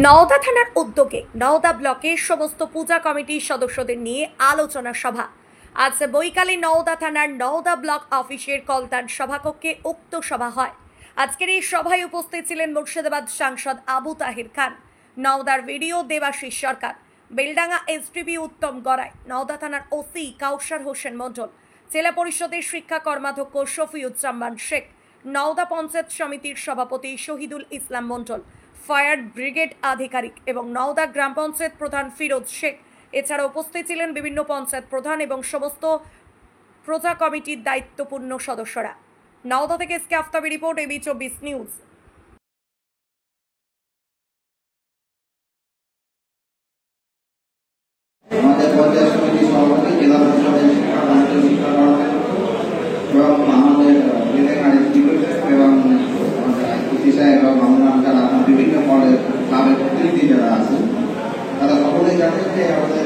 নওদা থানার উদ্যোগে নওদা ব্লকের সমস্ত পূজা কমিটির সদস্যদের নিয়ে আলোচনা সভা আজ বৈকালে নওদা থানার নওদা ব্লক অফিসের কলতান সভাকক্ষে উক্ত সভা হয়। আজকের এই সভায় উপস্থিত ছিলেন মুর্শিদাবাদ সাংসদ আবু তাহের খান, নওদার ভিডিও দেবাশিস সরকার, বেলডাঙ্গা এসডিপি উত্তম গড়াই, নওদা থানার ওসি কাউসার হোসেন মণ্ডল, জেলা পরিষদের শিক্ষা কর্মাধ্যক্ষ শফিউজ্জামান শেখ, নওদা পঞ্চায়েত সমিতির সভাপতি শহীদুল ইসলাম মণ্ডল, ফায়ার ব্রিগেড আধিকারিক এবং নওদা গ্রাম পঞ্চায়েত প্রধান ফিরোজ শেখ। এছাড়া উপস্থিত ছিলেন বিভিন্ন পঞ্চায়েত প্রধান এবং সমস্ত প্রজা কমিটির দায়িত্বপূর্ণ সদস্যরা। নওদা থেকে SK Aftabi report, AB 24 news. আমাদের পঞ্চায়েত সমিতির সভাপতি, জেলা পরিষদের শিক্ষা এবং আমাদের এবং বিভিন্ন পদের ক্লাবের প্রতিনিধি যারা আছেন তারা সকলেই জানেন যে আমাদের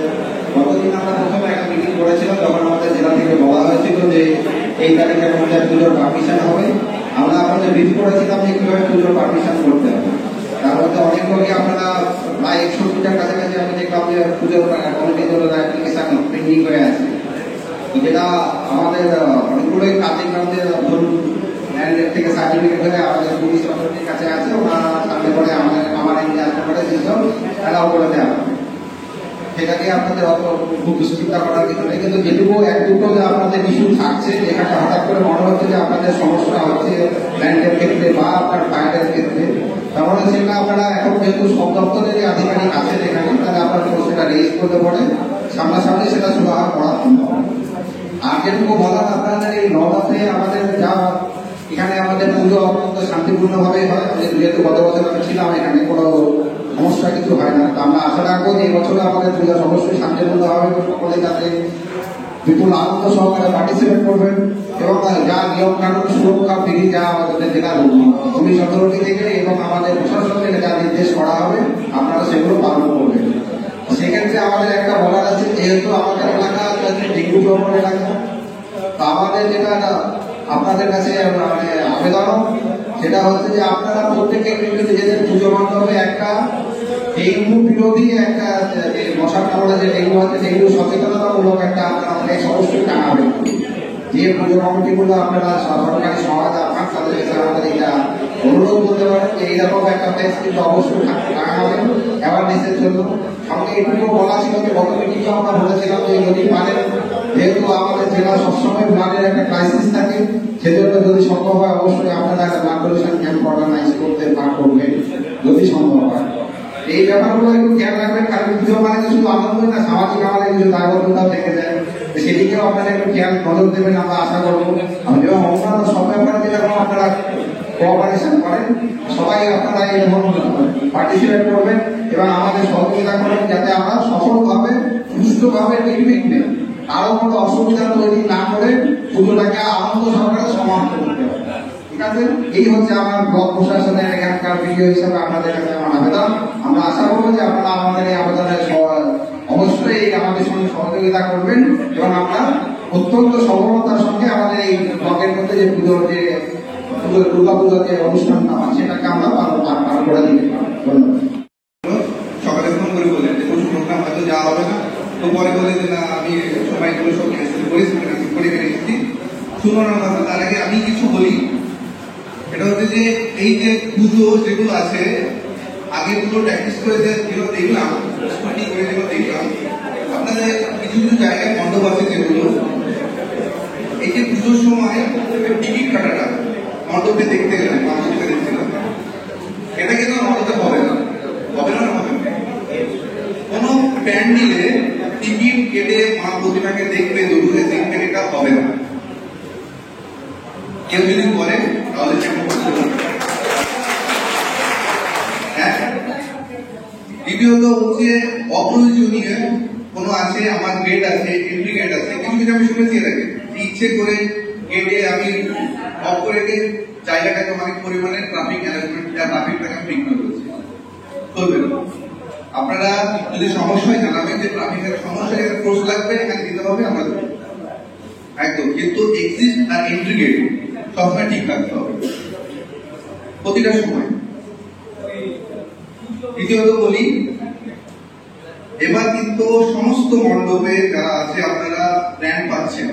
গতদিন আমরা প্রথমে একটা মিটিং করেছিলাম, যখন আমাদের জেলা থেকে বলা হয়েছিল যে এই তারিখে পঞ্চায়েত পুজোর পারমিশন হবে। আমরা আপনাদের ব্রিফ করেছিলাম যে কিভাবে পুজোর পারমিশন করতে হবে। তার মধ্যে অনেক লোকই আপনারা প্রায় 61টার কাছাকাছি আমি দেখলাম যে পুজোর কমিটির অ্যাপ্লিকেশন পেন্ডিং হয়ে আছে, যেটা আমাদের অনেকগুলোই কাজের ধরুন ল্যান্ডের থেকে সার্টিফিকেট হয়ে আমাদের পুলিশ অথরিটির কাছে আছে। ওনারা সামনে করে আমার এগিয়ে আসতে পারে, সেসব অ্যালাউ করে দেওয়া হবে। সেটাকে আপনাদের অত খুব চিন্তা করার কিছু নেই, কিন্তু যেটুকু এক দুটো যে আপনাদের ইস্যু থাকছে, যেখানে হঠাৎ করে মনে হচ্ছে যে আপনাদের সমস্যা হচ্ছে ল্যান্ডের ক্ষেত্রে বা আপনার ফায়ারের ক্ষেত্রে, তাহলে সেটা আপনারা এখন যেহেতু সব দপ্তরের আধিকারিক আছেন এখানে, তাহলে আপনারা সেটা রেজিস্ট করতে পারে, সামনাসামনি সেটা সুরাহা করা সম্ভব। আর যেটুকু বলার আপনাদের এই নওদাতে আমাদের যা এখানে আমাদের পুজো অত্যন্ত শান্তিপূর্ণভাবে হয়। যেহেতু গত বছর আমি ছিলাম এখানে, কোনো সমস্যা কিছু হয় না। তো আমরা আশা রাখবো যে এই বছর আমাদের পুজো অবশ্যই শান্তিপূর্ণ হবে, সকলে যাতে বিপুল আনন্দ সহকারে পার্টিসিপেট করবেন এবং যা নিয়ম কানুন সুরক্ষা বিধি যা আমাদের জেলার পুলিশ অথরিটি থেকে এবং আমাদের প্রশাসন থেকে যা নির্দেশ করা হবে আপনারা সেগুলো পালন করবেন। সেক্ষেত্রে আমাদের একটা বলার আছে, যেহেতু আমাদের এলাকা ডেঙ্গু প্রবণ এলাকা, তো আমাদের যেটা আপনাদের কাছে মানে আবেদন সেটা হচ্ছে যে আপনারা প্রত্যেকে কিন্তু নিজেদের পুজো মণ্ডপে একটা ডেঙ্গু বিরোধী একটা মশার কামড়ে যে ডেঙ্গু আছে ডেঙ্গু সচেতনতামূলক একটা আপনারা অবশ্যই টাঙাবেন। যে পুজো কমিটিগুলো আপনারা সরকারি সহায়তা পান তাদের কাছে আমাদের এটা অনুরোধ করতে পারেন যে এইরকম একটা ফ্লেক্স কিন্তু অবশ্যই টাঙাবেন অ্যাওয়ারনেসের জন্য। সঙ্গে এটুকু বলা ছিল যে গত মিটিংয়ে আমরা বলেছিলাম যে যদি পারেন, যেহেতু আমাদের জেলা সবসময় ব্লাডের একটা ক্রাইসিস থাকে, সেজন্য যদি সম্ভব হয় অবশ্যই আপনারা একটা ব্লাড ডোনেশন ক্যাম্প অর্গানাইজ করতে করবেন যদি সম্ভব হয়। এই ব্যাপারগুলো একটু খেয়াল রাখবেন, কারণ পুজো মানে শুধু আনন্দ না, সামাজিক আমাদের কিছু দায়বদ্ধতা থেকে যায়, সেদিকেও আপনারা একটু খেয়াল নজর দেবেন আমরা আশা করবো। এবং অন্যান্য সব ব্যাপারে যেরকম আপনারা কোঅপারেশন করেন, সবাই আপনারা এরকম পার্টিসিপেট করবেন এবং আমাদের সহযোগিতা করবেন যাতে আমরা সফলভাবে সুস্থভাবে নির্বিঘ্নে কারো কোনো অসুবিধা তৈরি না করে পুজোটাকে আনন্দ সহকারে সমাপ্ত করতে হবে। ঠিক আছে, এই হচ্ছে আমার ব্লক প্রশাসনের এখানকার ভিডিও হিসাবে আপনাদের কাছে আমার আবেদন। আমরা আশা করবো যে আপনারা আমাদের এই আবেদনের অবশ্যই আমাদের সঙ্গে সহযোগিতা করবেন এবং আমরা অত্যন্ত সফলতার সঙ্গে আমাদের এই ব্লকের মধ্যে যে পুজোর যে দুর্গা পুজোর যে অনুষ্ঠানটা হয় সেটাকে আমরা পালন করে দিতে পারবো। সকালে ফোন করে বললেন যে কোনো প্রোগ্রাম হয়তো যাওয়া হবে না, তো পরে বলে যে না আমি সময়গুলো সব করে রেখেছি, শুনুন না। তার আগে আমি কিছু বলি, এটা হচ্ছে যে এই যে পুজো যেগুলো আছে আগে পুজো প্র্যাকটিস করে যেগুলো দেখলাম, স্কুটি করে যেগুলো দেখলাম, আপনাদের কিছু কিছু জায়গায় মণ্ডপ আছে যেগুলো এই যে পুজোর সময় টিকিট কাটাটা মণ্ডপে দেখতে গেলাম, মানুষকে দেখছিলাম, এটা কিন্তু মণ্ডপে হবে না, হবে না, হবে না। কোনো প্যান্ডেলে টিকিট কেটে মা প্রতিমাকে দেখবে, দূরে দেখবে, এটা হবে না। কেউ যদি করে তাহলে দ্বিতীয়ত হচ্ছে অপ্রয়োজনীয় কোনো আছে, আমার গেট আছে, এন্ট্রি গেট আছে, কিছু কিছু আমি শুনেছি এটাকে ইচ্ছে করে গেটে আমি অফ করে জায়গাটাকে অনেক পরিমাণে ট্রাফিক অ্যারেঞ্জমেন্ট ট্রাফিকটাকে বিঘ্ন করেছে, চলবে না। আপনারা যদি সমস্যায় জানাবেন যে ট্রাফিকের সমস্যা এখানে ক্রস লাগবে, এখানে দিতে হবে, আমরা একদম, কিন্তু এক্সিট আর এন্ট্রি গেট সবসময় ঠিক রাখতে হবে প্রতিটা সময়। দ্বিতীয়ত বলি, এবার কিন্তু সমস্ত মণ্ডপে যারা আছে আপনারা গ্র্যান্ড পাচ্ছেন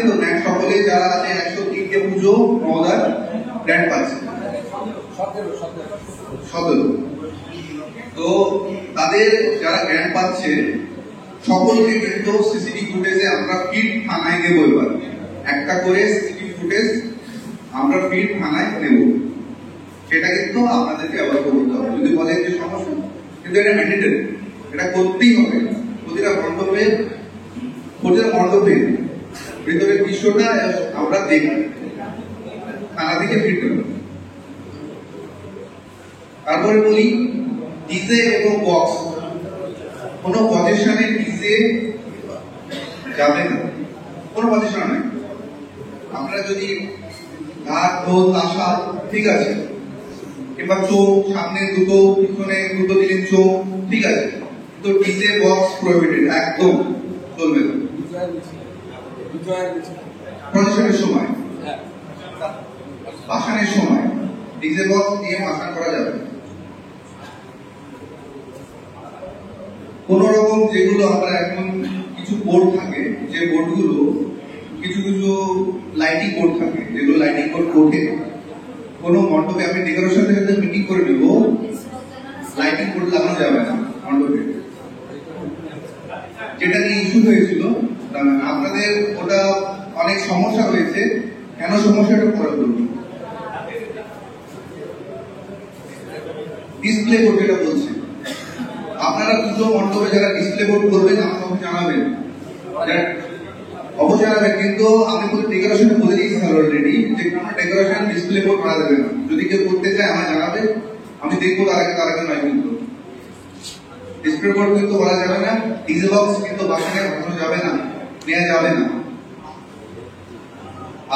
তো গ্র্যান্ড, সকলে যারা আছে 103টে পুজো নওদার গ্র্যান্ড পাচ্ছেন 17। তো তাদের যারা গ্র্যান্ড পাচ্ছে সকলকে কিন্তু সিসিটিভি ফুটেজে আমরা ফিড থানায় দেবো। এবার একটা করে সিসিটিভি ফুটেজ আমরা ফিড থানায় দেব, সেটা কিন্তু আপনাদেরকে অবগত করতে হবে। যদি বলেন যে সমস্যা, কিন্তু এটা ম্যান্ডেটরি, এটা করতেই হবে। প্রতিটা মণ্ডপের ভিতরের দৃশ্যটা আমরা দেখব, থানা থেকে ফিড দেব। তারপরে বলি, ডিজে এবং বক্স, কোনো পজিশনে ডিজে যাবে না, কোনো পজিশন নাই। আপনারা যদি ঢাক ঢোল তাশা ঠিক আছে, কিংবা চোখ সামনে দুটো পিছনে দুটো দিলেন চোখ ঠিক আছে, তো ডিজে বক্স প্রহিবিটেড, একদম চলবে না। পজিশনের সময়, ভাসানের সময় ডিজে বক্স দিয়ে ভাসান করা যাবে। কোন রকম যেগুলো আমরা এখন কিছু বোর্ড থাকে, যে বোর্ডগুলো কিছু লাইটিং বোর্ড থাকে, যেগুলো লাইটিং বোর্ড ওঠে, কোনো মণ্ডপে আমি ডেকোরেশন থেকে মিটিং করে নেব, লাইটিং বোর্ড লাগানো যাবে না মণ্ডপে। যেটা নিয়ে ইস্যু হয়েছিল আপনাদের, ওটা অনেক সমস্যা হয়েছে। কেন সমস্যাটা পরে বলবো। ডিসপ্লে বোর্ড যেটা বলছে, আপনারা পুজো মণ্ডপে যারা ডিসপ্লে বোর্ড করবেন আমাকে জানাবেন, অবশ্যই জানাবেন। কিন্তু আমি ডেকোরেশন বলে দিয়েছি অলরেডি যে কোনো ডেকোরেশন ডিসপ্লে বোর্ড করা যাবে না। যদি কেউ করতে চায় আমায় জানাবে, আমি দেখবো তার আগে নয়। কিন্তু ডিসপ্লে বোর্ড কিন্তু করা যাবে না, ডিজে বক্স কিন্তু বাসায় বানানো যাবে না, নেওয়া যাবে না।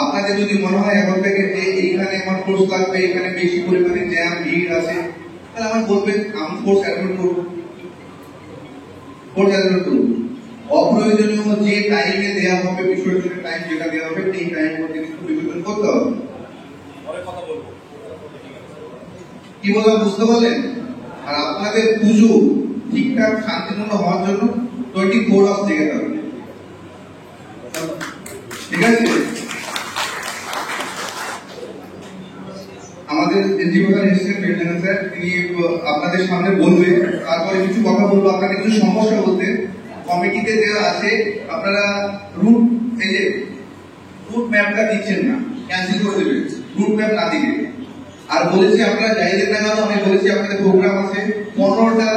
আপনাদের যদি মনে হয় এখন থেকে যে এইখানে আমার ফোর্স লাগবে, এখানে বেশি পরিমাণে জ্যাম ভিড় আছে, তাহলে আমার বলবেন, আমি ফোর্স অ্যাডমিট করবো। অপ্রয়োজনীয় যে টাইমে দেওয়া হবে, বিসর্জনের টাইম যেটা দেওয়া হবে, সেই টাইম মধ্যে কিন্তু বিসর্জন করতে হবে। কি বললাম বুঝতে পারলেন? আর আপনাদের পুজো ঠিকঠাক শান্তিপূর্ণ হওয়ার জন্য 24 আওয়ার্স জেগে থাকবে, ঠিক আছে? আমাদের এনজিওটার এসেছেন স্যার, তিনি আপনাদের সামনে বলবেন, তারপরে কিছু কথা বলবো। আপনাদের কিছু সমস্যা বলতে, কমিটিতে যারা আছে আপনারা রুট, এই যে রুট ম্যাপটা দিচ্ছেন না, ক্যান্সেল করে দেবেন রুট ম্যাপ না দিলে। আর বলেছি আপনারা চাইলেন না কেন, আমি বলেছি আপনাদের প্রোগ্রাম আছে, 15টা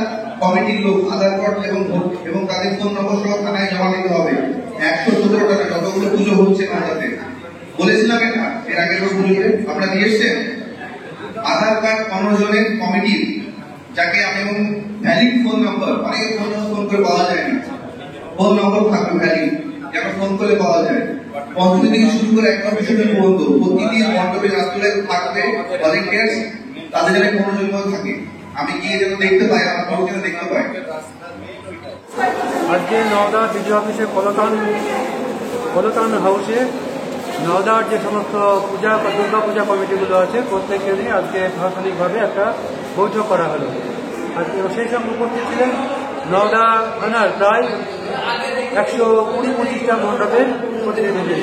কমিটির লোক আধার কার্ড এবং তাদের ফোন নম্বর সহ থানায় জমা দিতে হবে। 117 টাকা যতগুলো পুজো হচ্ছে না যাতে বলেছিলাম, এটা এর আগের পুজোতে আপনারা দিয়ে এসছেন। আধার কার্ড 15 জনের কমিটির, যাকে আমি এবং ভ্যালিড ফোন নম্বর, অনেক ফোন করে পাওয়া যায় না, ফোন নম্বর থাকবে ভ্যালিড, যেন ফোন করে পাওয়া যায়। 15 থেকে শুরু করে 1 পর্যন্ত প্রতিদিন মণ্ডপে রাস্তায় থাকবে ভলেন্টিয়ার্স, তাদের যেন 15 জন মতো থাকে। আমি গিয়ে যেন দেখতে পাই, আমার খবর যেন দেখতে পাই। আজকে নওদা বিডিও অফিসে কলতান হাউসে নওদার যে সমস্ত দুর্গা পূজা কমিটিগুলো আছে প্রত্যেককে নিয়ে আজকে প্রশাসনিকভাবে একটা বৈঠক করা হলো। আজকে সেই সঙ্গে উপস্থিত ছিলেন নওদা থানার প্রায় 120-25টা মণ্ডপের প্রতিনিধিদের।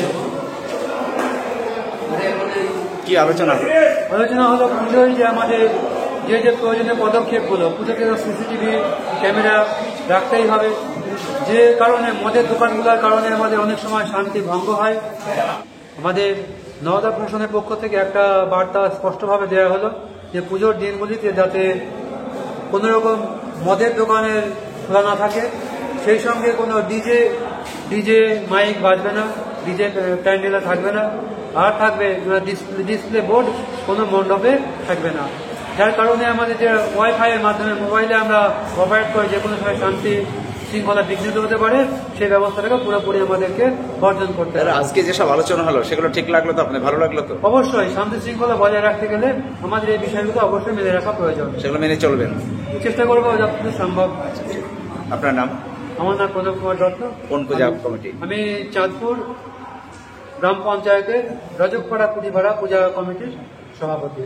কি আলোচনা হলো পুজোয় যে আমাদের যে প্রয়োজনীয় পদক্ষেপগুলো, পুজোতে সিসিটিভি ক্যামেরা রাখতেই হবে, যে কারণে মদের দোকানগুলোর কারণে আমাদের অনেক সময় শান্তি ভঙ্গ হয়। আমাদের নওদা প্রশাসনের পক্ষ থেকে একটা বার্তা স্পষ্টভাবে দেওয়া হলো যে পুজোর দিনগুলিতে যাতে কোনো রকম মদের দোকানের খোলা না থাকে, সেই সঙ্গে কোনো ডিজে মাইক বাজবে না, ডিজে প্যান্ডেলে থাকবে না, আর থাকবে ডিসপ্লে বোর্ড কোনো মণ্ডপে থাকবে না। যার কারণে আমাদের যে ওয়াইফাই এর মাধ্যমে মোবাইলে আমরা অপারেট করে যে কোনো সময় শান্তি শৃঙ্খলা বিঘ্নিত হতে পারে, সেই ব্যবস্থাটাকে পুরোপুরি আমাদেরকে বর্জন করতে হবে। আজকে যেসব আলোচনা হলো সেগুলো ঠিক লাগলো তো, আপনার ভালো লাগলো তো? অবশ্যই শান্তি শৃঙ্খলা বজায় রাখতে গেলে আমাদের এই বিষয়গুলো অবশ্যই মেনে রাখা প্রয়োজন, সেগুলো মেনে চলবেন। চেষ্টা করবো যতদূর সম্ভব। আপনার নাম? আমার নাম প্রদীপ কুমার দত্ত। কোন পূজা কমিটি? আমি চাঁদপুর গ্রাম পঞ্চায়েতের রজকপাড়া পুঁটিপাড়া পূজা কমিটির সভাপতি।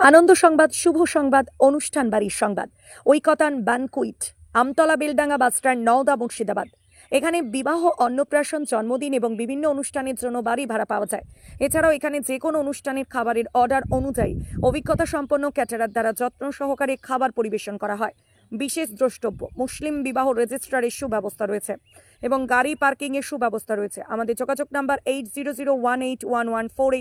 আনন্দ সংবাদ, শুভ সংবাদ, অনুষ্ঠান বাড়ির সংবাদ, ঐকতান ব্যানকুইট, আমতলা বেলডাঙ্গা বাসস্ট্যান্ড, নওদা, মুর্শিদাবাদ। এখানে বিবাহ, অন্নপ্রাশন, জন্মদিন এবং বিভিন্ন অনুষ্ঠানের জন্য বাড়ি ভাড়া পাওয়া যায়। এছাড়াও এখানে যে কোনো অনুষ্ঠানের খাবারের অর্ডার অনুযায়ী অভিজ্ঞতা সম্পন্ন ক্যাটারার দ্বারা যত্ন সহকারে খাবার পরিবেশন করা হয়। বিশেষ দ্রষ্টব্য, মুসলিম বিবাহ রেজিস্ট্রারের সুব্যবস্থা রয়েছে এবং গাড়ি পার্কিংয়ের সুব্যবস্থা রয়েছে। আমাদের যোগাযোগ নাম্বার 80018114